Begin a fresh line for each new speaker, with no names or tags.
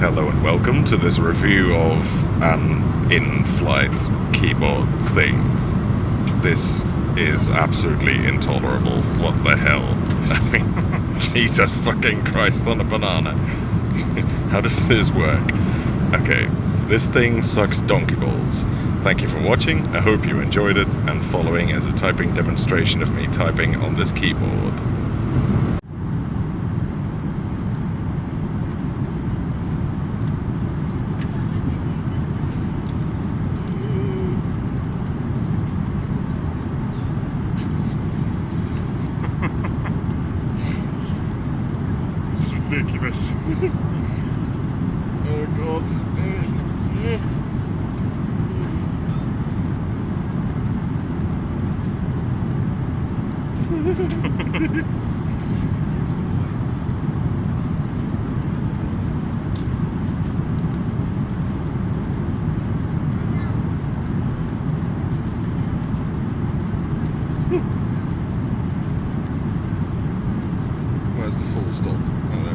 Hello and welcome to this review of an in-flight keyboard thing. This is absolutely intolerable. What the hell? I mean, Jesus fucking Christ on a banana. How does this work? Okay, this thing sucks donkey balls. Thank you for watching, I hope you enjoyed it, and following is a typing demonstration of me typing on this keyboard.
This is ridiculous. Oh god.
Where's the full stop? Oh,